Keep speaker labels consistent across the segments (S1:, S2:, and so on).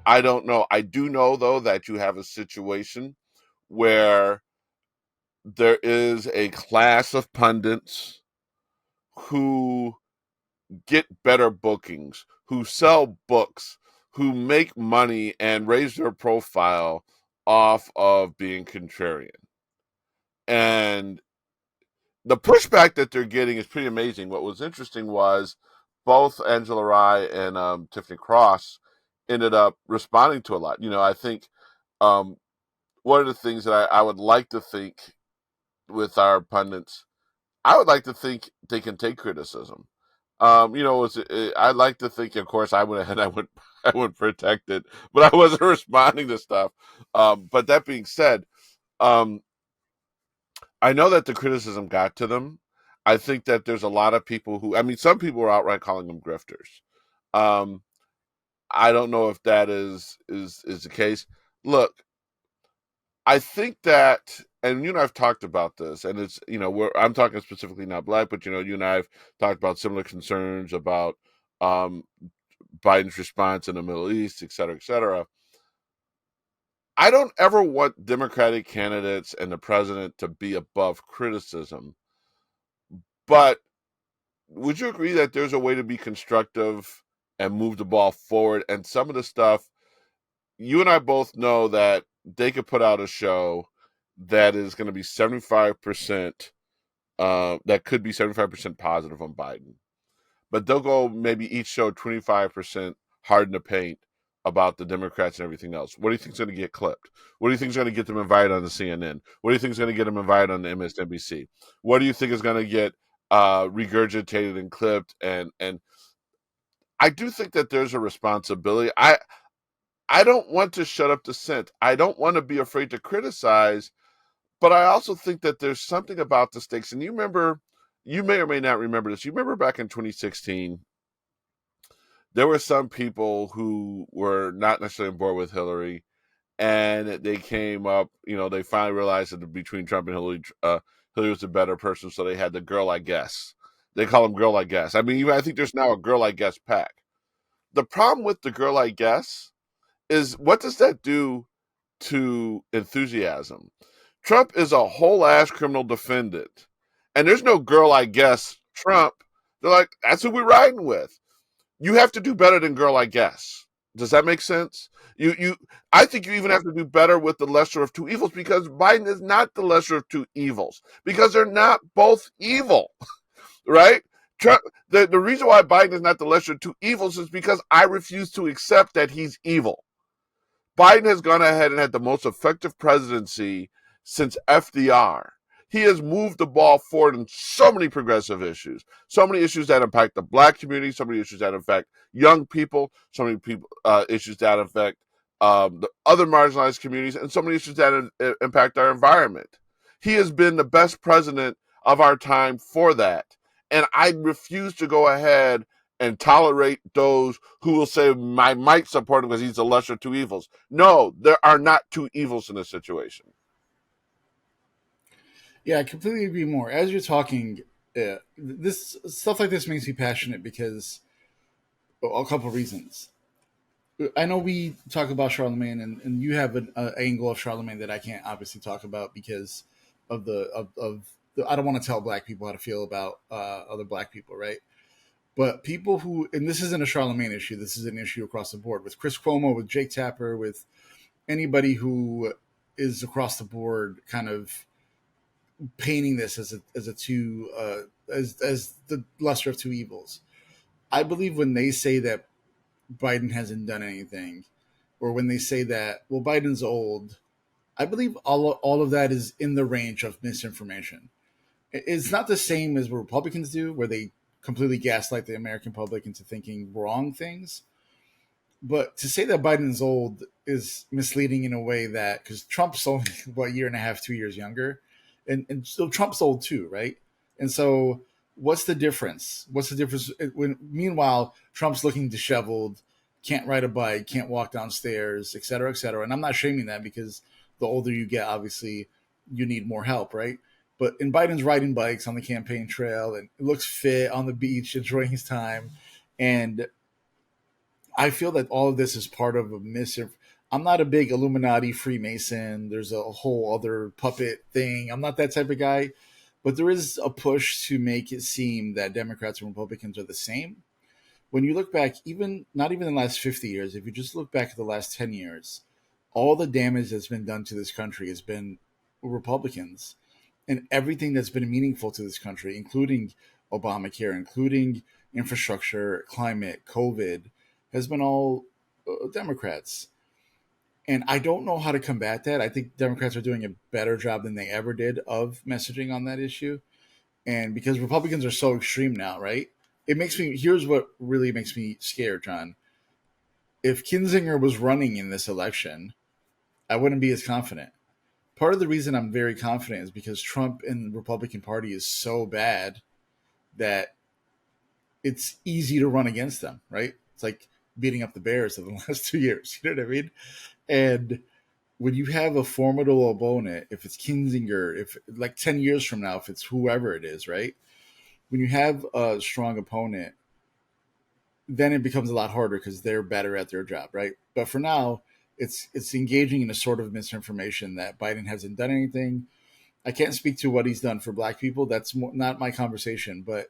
S1: I don't know. I do know though that you have a situation where there is a class of pundits who get better bookings, who sell books, who make money and raise their profile off of being contrarian. And the pushback that they're getting is pretty amazing. What was interesting was both Angela Rye and Tiffany Cross ended up responding to a lot. I think um, one of the things that I would like to think with our pundits, I would like to think they can take criticism. I'd like to think, of course, I went ahead, I would protect it, but I wasn't responding to stuff. But that being said, um, I know that the criticism got to them. I think that there's a lot of people who, I mean, some people are outright calling them grifters. Um, I don't know if that is the case. Look, I think that, and you and I've talked about this, and it's I'm talking specifically not black, but you and I have talked about similar concerns about um, Biden's response in the Middle East, et cetera, et cetera. I don't ever want Democratic candidates and the president to be above criticism, but would you agree that there's a way to be constructive and move the ball forward? And some of the stuff, you and I both know that they could put out a show that is going to be 75%, that could be 75% positive on Biden. But they'll go maybe each show 25% hard in the paint about the Democrats and everything else. What do you think is going to get clipped? What do you think is going to get them invited on the CNN? What do you think is going to get them invited on the MSNBC? What do you think is going to get regurgitated and clipped? And I do think that there's a responsibility. I don't want to shut up dissent. I don't want to be afraid to criticize, but I also think that there's something about the stakes. And you may or may not remember this. You remember back in 2016, there were some people who were not necessarily on board with Hillary, and they came up, they finally realized that between Trump and Hillary, Hillary was a better person, so they had the girl, I guess. They call them girl, I guess. I mean, I think there's now a girl, I guess pack. The problem with the girl, I guess, is what does that do to enthusiasm? Trump is a whole ass criminal defendant, and there's no girl, I guess, Trump. They're like, that's who we're riding with. You have to do better than girl, I guess. Does that make sense? I think you even have to do better with the lesser of two evils, because Biden is not the lesser of two evils, because they're not both evil, right? Trump, the reason why Biden is not the lesser of two evils is because I refuse to accept that he's evil. Biden has gone ahead and had the most effective presidency since FDR. He has moved the ball forward in so many progressive issues, so many issues that impact the black community, so many issues that affect young people, so many issues that affect the other marginalized communities, and so many issues that impact our environment. He has been the best president of our time for that. And I refuse to go ahead and tolerate those who will say, I might support him because he's the lesser of two evils. No, there are not two evils in this situation.
S2: Yeah, I completely agree more. As you're talking, this stuff like this makes me passionate because a couple of reasons. I know we talk about Charlemagne, and you have an angle of Charlemagne that I can't obviously talk about because of the, I don't want to tell black people how to feel about other black people, right? But people who, and this isn't a Charlemagne issue, this is an issue across the board with Chris Cuomo, with Jake Tapper, with anybody who is across the board kind of painting this as a two as the lesser of two evils. I believe when they say that Biden hasn't done anything, or when they say that Biden's old, I believe all of that is in the range of misinformation. It's not the same as what Republicans do, where they completely gaslight the American public into thinking wrong things. But to say that Biden's old is misleading in a way that, because Trump's only what, a year and a half, 2 years younger, and so Trump's old too, right? And so what's the difference? What's the difference when meanwhile Trump's looking disheveled, can't ride a bike, can't walk downstairs, et cetera, et cetera. And I'm not shaming that because the older you get, obviously you need more help, right? But in Biden's riding bikes on the campaign trail and looks fit on the beach, enjoying his time, and I feel that all of this is part of a I'm not a big Illuminati Freemason. There's a whole other puppet thing. I'm not that type of guy, but there is a push to make it seem that Democrats and Republicans are the same. When you look back, even not even in the last 50 years, if you just look back at the last 10 years, all the damage that's been done to this country has been Republicans, and everything that's been meaningful to this country, including Obamacare, including infrastructure, climate, COVID, has been all Democrats. And I don't know how to combat that. I think Democrats are doing a better job than they ever did of messaging on that issue. And because Republicans are so extreme now, right? It makes me, here's what really makes me scared, John. If Kinzinger was running in this election, I wouldn't be as confident. Part of the reason I'm very confident is because Trump and the Republican Party is so bad that it's easy to run against them, right? It's like beating up the Bears of the last 2 years. You know what I mean? And when you have a formidable opponent, if it's Kinzinger, if like 10 years from now, if it's whoever it is, right? When you have a strong opponent, then it becomes a lot harder because they're better at their job, right? But for now, it's engaging in a sort of misinformation that Biden hasn't done anything. I can't speak to what he's done for Black people. That's not my conversation. But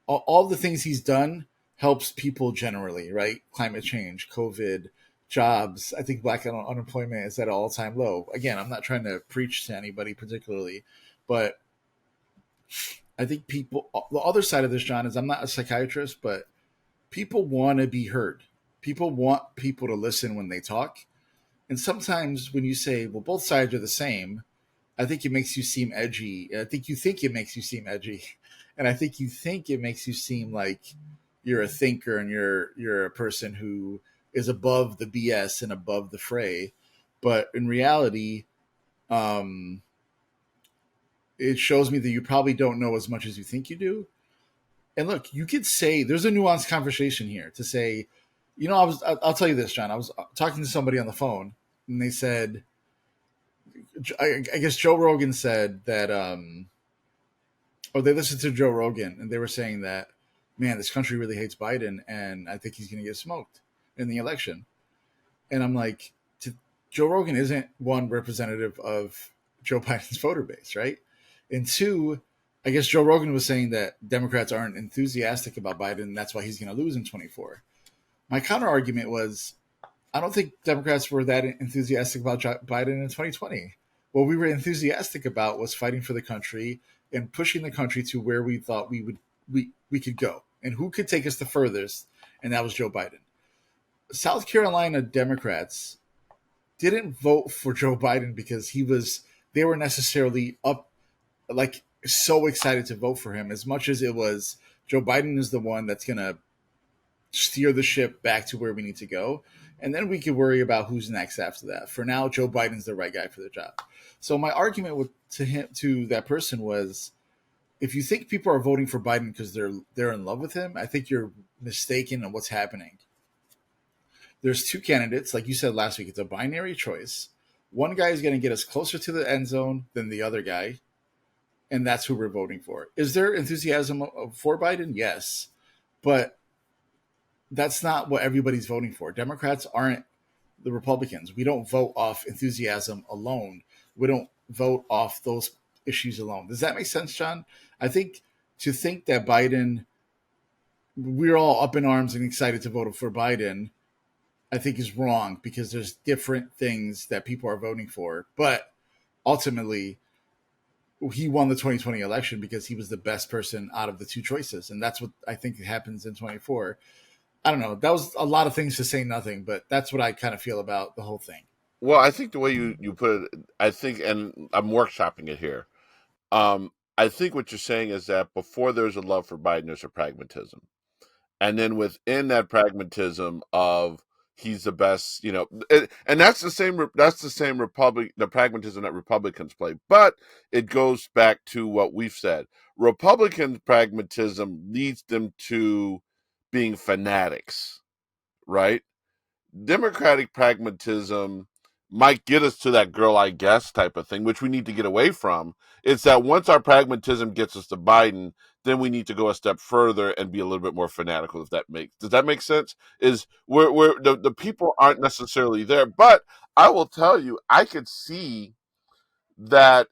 S2: all the things he's done helps people generally, right? Climate change, COVID, jobs. I think Black unemployment is at an all-time low. Again, I'm not trying to preach to anybody particularly, but I think people. The other side of this, John, is I'm not a psychiatrist, but people want to be heard. People want people to listen when they talk. And sometimes when you say, well, both sides are the same, I think it makes you seem edgy. I think it makes you seem edgy. And I think you think it makes you seem like you're a thinker and you're a person who is above the BS and above the fray. But in reality, um, it shows me that you probably don't know as much as you think you do. And look, you could say there's a nuanced conversation here to say, I'll tell you this, John. I was talking to somebody on the phone, and they said, I guess Joe Rogan said that, or they listened to Joe Rogan, and they were saying that, man, this country really hates Biden, and I think he's going to get smoked in the election. And I'm like, Joe Rogan isn't one representative of Joe Biden's voter base, right? And two, I guess Joe Rogan was saying that Democrats aren't enthusiastic about Biden, and that's why he's going to lose in 24. My counter argument was, I don't think Democrats were that enthusiastic about Biden in 2020. What we were enthusiastic about was fighting for the country and pushing the country to where we thought we could go and who could take us the furthest, and that was Joe Biden. South Carolina Democrats didn't vote for Joe Biden because they were necessarily up like so excited to vote for him as much as it was Joe Biden is the one that's going to steer the ship back to where we need to go. And then we could worry about who's next after that. For now, Joe Biden's the right guy for the job. So my argument to that person was, if you think people are voting for Biden because they're in love with him, I think you're mistaken on what's happening. There's two candidates, like you said last week. It's a binary choice. One guy is going to get us closer to the end zone than the other guy, and that's who we're voting for. Is there enthusiasm for Biden? Yes, but that's not what everybody's voting for. Democrats aren't the Republicans. We don't vote off enthusiasm alone. We don't vote off those issues alone. Does that make sense, John? I think to think that Biden, we're all up in arms and excited to vote for Biden, I think is wrong because there's different things that people are voting for. But ultimately, he won the 2020 election because he was the best person out of the two choices. And that's what I think happens in 24. I don't know. That was a lot of things to say nothing, but that's what I kind of feel about the whole thing.
S1: Well, I think the way you put it, I think, and I'm workshopping it here. I think what you're saying is that before there's a love for Biden, there's a pragmatism. And then within that pragmatism of he's the best, and that's the same republic, the pragmatism that Republicans play. But it goes back to what we've said. Republican pragmatism leads them to being fanatics, right? Democratic pragmatism might get us to that girl, I guess, type of thing, which we need to get away from. It's that once our pragmatism gets us to Biden, then we need to go a step further and be a little bit more fanatical. If that makes does that make sense? Is where the people aren't necessarily there, but I will tell you, I could see that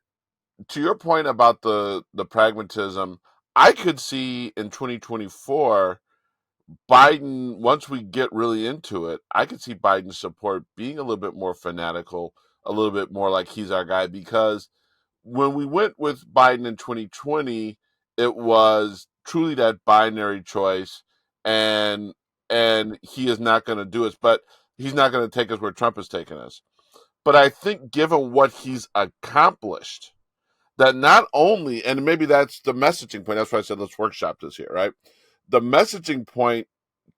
S1: to your point about the pragmatism. I could see in 2024 Biden, once we get really into it, I could see Biden's support being a little bit more fanatical, a little bit more like he's our guy, because when we went with Biden in 2020, it was truly that binary choice, and he is not going to do us, but he's not going to take us where Trump has taken us. But I think given what he's accomplished, that not only, and maybe that's the messaging point, that's why I said let's workshop this here, right? The messaging point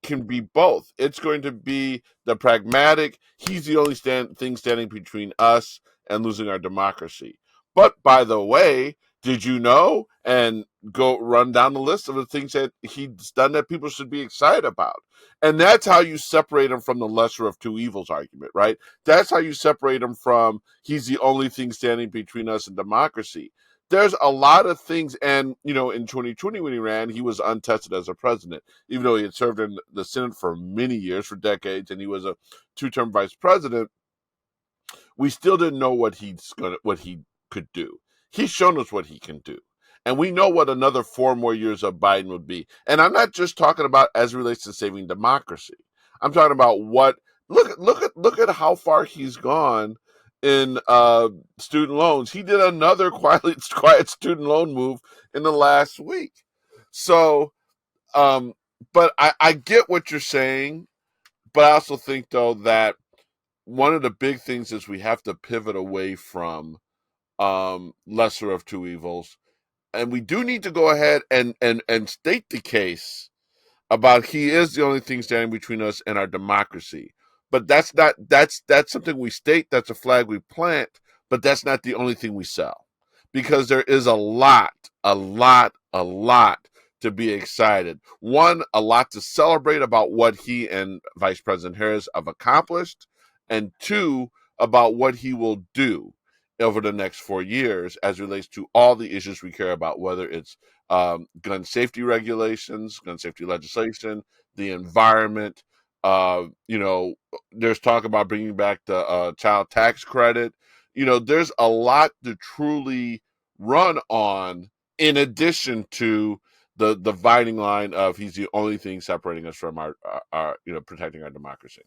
S1: can be both. It's going to be the pragmatic, he's the only thing standing between us and losing our democracy. But by the way, did you know? And go run down the list of the things that he's done that people should be excited about. And that's how you separate him from the lesser of two evils argument, right? That's how you separate him from he's the only thing standing between us and democracy. There's a lot of things, and in 2020 when he ran, he was untested as a president, even though he had served in the Senate for many years, for decades, and he was a two-term vice president. We still didn't know what he could do. He's shown us what he can do. And we know what another 4 more years of Biden would be. And I'm not just talking about as it relates to saving democracy. I'm talking about what look at how far he's gone in student loans. He did another quiet student loan move in the last week. So, but I get what you're saying, but I also think though that one of the big things is we have to pivot away from lesser of two evils, and we do need to go ahead and state the case about he is the only thing standing between us and our democracy. But that's something we state, that's a flag we plant, but that's not the only thing we sell. Because there is a lot to be excited. One, a lot to celebrate about what he and Vice President Harris have accomplished, and two, about what he will do over the next 4 years as it relates to all the issues we care about, whether it's gun safety regulations, gun safety legislation, the environment. There's talk about bringing back the child tax credit. There's a lot to truly run on, in addition to the dividing line of he's the only thing separating us from our protecting our democracy.